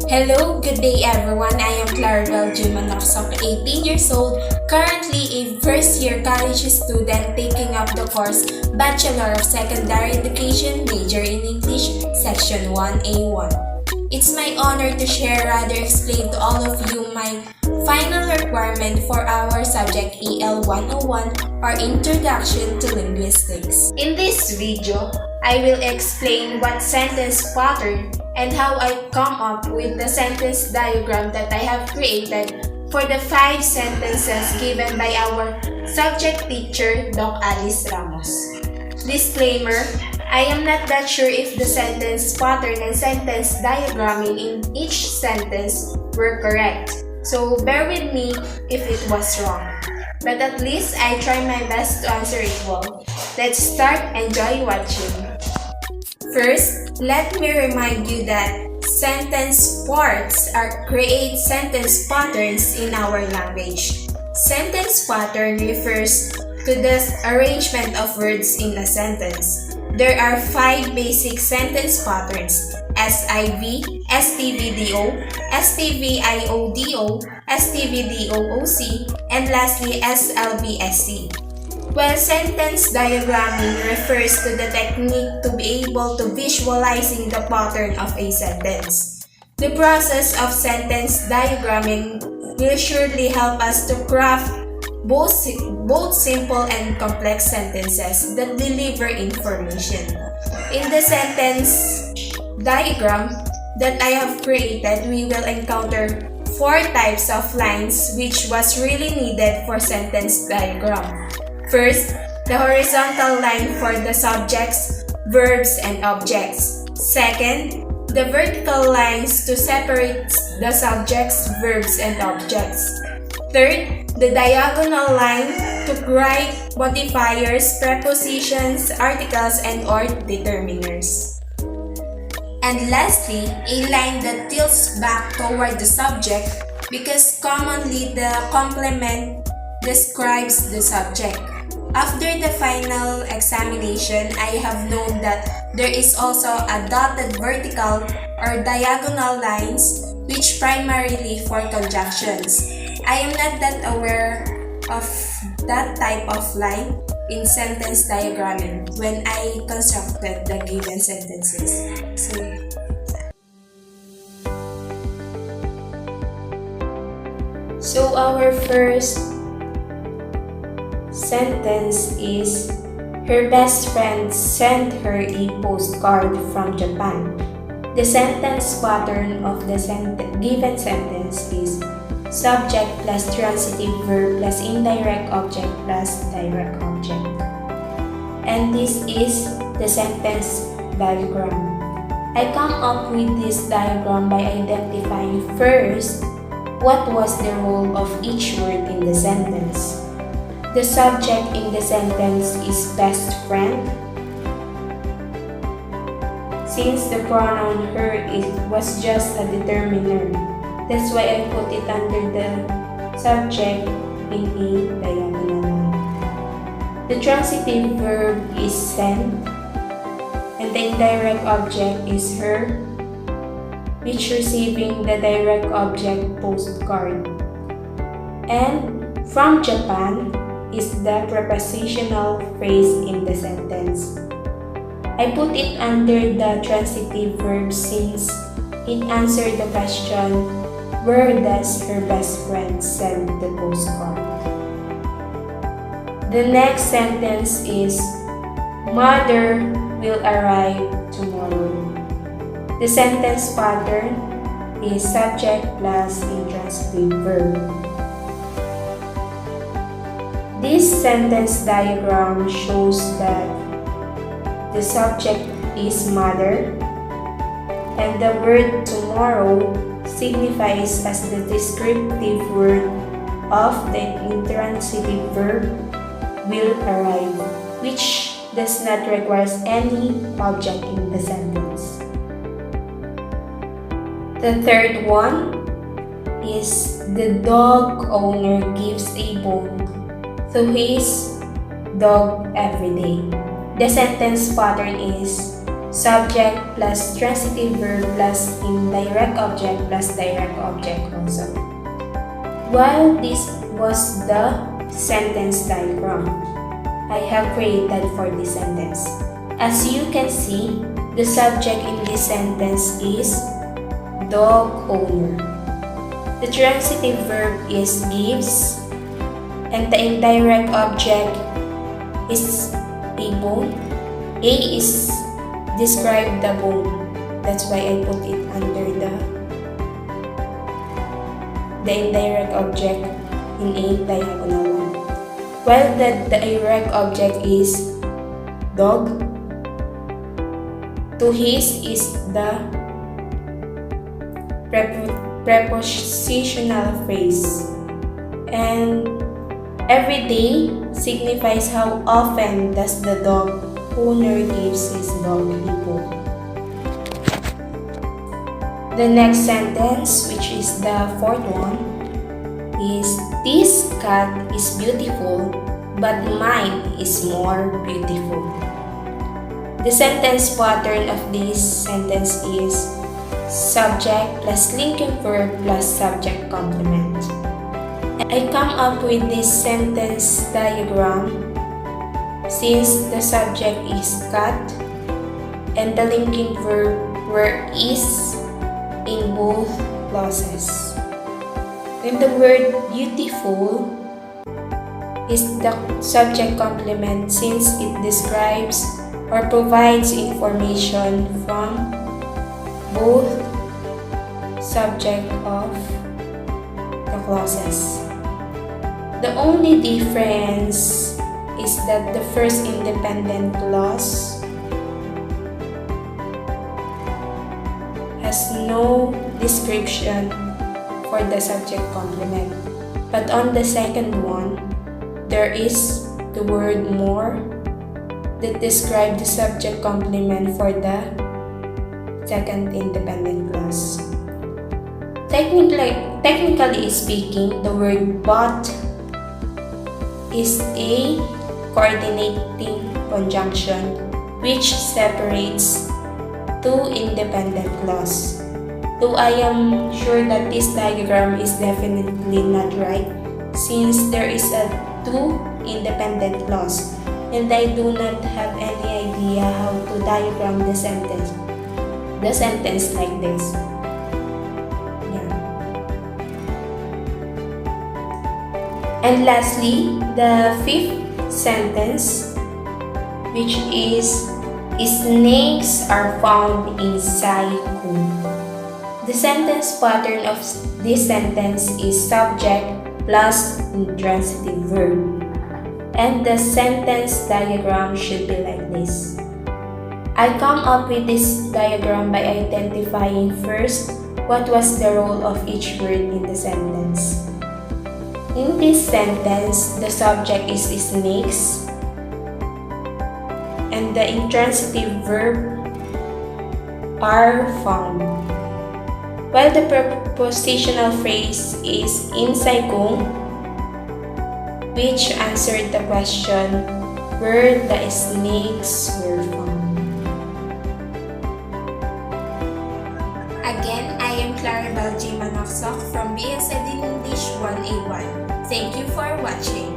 Hello, good day everyone. I am Clarie Bhel, Manocsoc, 18 years old, currently a first-year college student taking up the course Bachelor of Secondary Education, major in English, Section 1A1. It's my honor to share, rather explain to all of you my final requirement for our subject EL101 or Introduction to Linguistics. In this video, I will explain what sentence pattern and how I come up with the sentence diagram that I have created for the 5 sentences given by our subject teacher, Doc Alice Ramos. Disclaimer, I am not that sure if the sentence pattern and sentence diagramming in each sentence were correct, so bear with me if it was wrong. But at least I try my best to answer it well. Let's start. Enjoy watching. First, let me remind you that sentence parts create sentence patterns in our language. Sentence pattern refers to the arrangement of words in a sentence. There are 5 basic sentence patterns: SIV, STVDO, STVIODO, STVDOOC, and lastly SLBSC. While sentence diagramming refers to the technique to be able to visualizing the pattern of a sentence. The process of sentence diagramming will surely help us to craft both simple and complex sentences that deliver information. In the sentence diagram that I have created, we will encounter 4 types of lines which was really needed for sentence diagram. First, the horizontal line for the subjects, verbs, and objects. Second, the vertical lines to separate the subjects, verbs, and objects. Third, the diagonal line to write modifiers, prepositions, articles, and or determiners. And lastly, a line that tilts back toward the subject because commonly the complement describes the subject. After the final examination, I have known that there is also a dotted vertical or diagonal lines which primarily for conjunctions. I am not that aware of that type of line in sentence diagramming when I constructed the given sentences. So our first sentence is, her best friend sent her a postcard from Japan. The sentence pattern of the given sentence is subject plus transitive verb plus indirect object plus direct object. And this is the sentence diagram. I come up with this diagram by identifying first what was the role of each word in the sentence. The subject in the sentence is best friend. Since the pronoun her was just a determiner, that's why I put it under the subject in a diagonal line. The transitive verb is sent, and the indirect object is her, which receiving the direct object postcard. And from Japan is the prepositional phrase in the sentence. I put it under the transitive verb since it answered the question, where does her best friend send the postcard? The next sentence is, mother will arrive tomorrow. The sentence pattern is subject plus intransitive verb. This sentence diagram shows that the subject is mother and the word tomorrow signifies as the descriptive word of the intransitive verb will arrive, which does not require any object in the sentence. The third one is, the dog owner gives a bone to his dog every day. The sentence pattern is subject plus transitive verb plus indirect object plus direct object also. While this was the sentence diagram I have created for this sentence. As you can see, the subject in this sentence is dog owner. The transitive verb is gives, and the indirect object is a bone. A is describe the bone. That's why I put it under the indirect object in a diagonal 1. While the direct object is dog, to his is the prepositional phrase, and every day signifies how often does the dog owner gives his dog a bone. The next sentence, which is the fourth one, is this cat is beautiful, but mine is more beautiful. The sentence pattern of this sentence is subject plus linking verb plus subject complement. I come up with this sentence diagram since the subject is cat and the linking verb were is in both clauses. And the word beautiful is the subject complement since it describes or provides information from both subject of the clauses. The only difference is that the first independent clause has no description for the subject complement, but on the second one, there is the word more that describe the subject complement for the second independent clause. Technically speaking, the word but is a coordinating conjunction which separates two independent clauses. Though I am sure that this diagram is definitely not right since there is a two independent clause and I do not have any idea how to diagram the sentence like this. And lastly, the fifth sentence, which is snakes are found in Saigon. The sentence pattern of this sentence is subject plus intransitive verb. And the sentence diagram should be like this. I come up with this diagram by identifying first what was the role of each word in the sentence. In this sentence, the subject is snakes and the intransitive verb are found, while the prepositional phrase is in Saigon, which answered the question where the snakes were found. Again, I am Clarie Bhel Manocsoc from BSEd in English 1A1. Thank you for watching.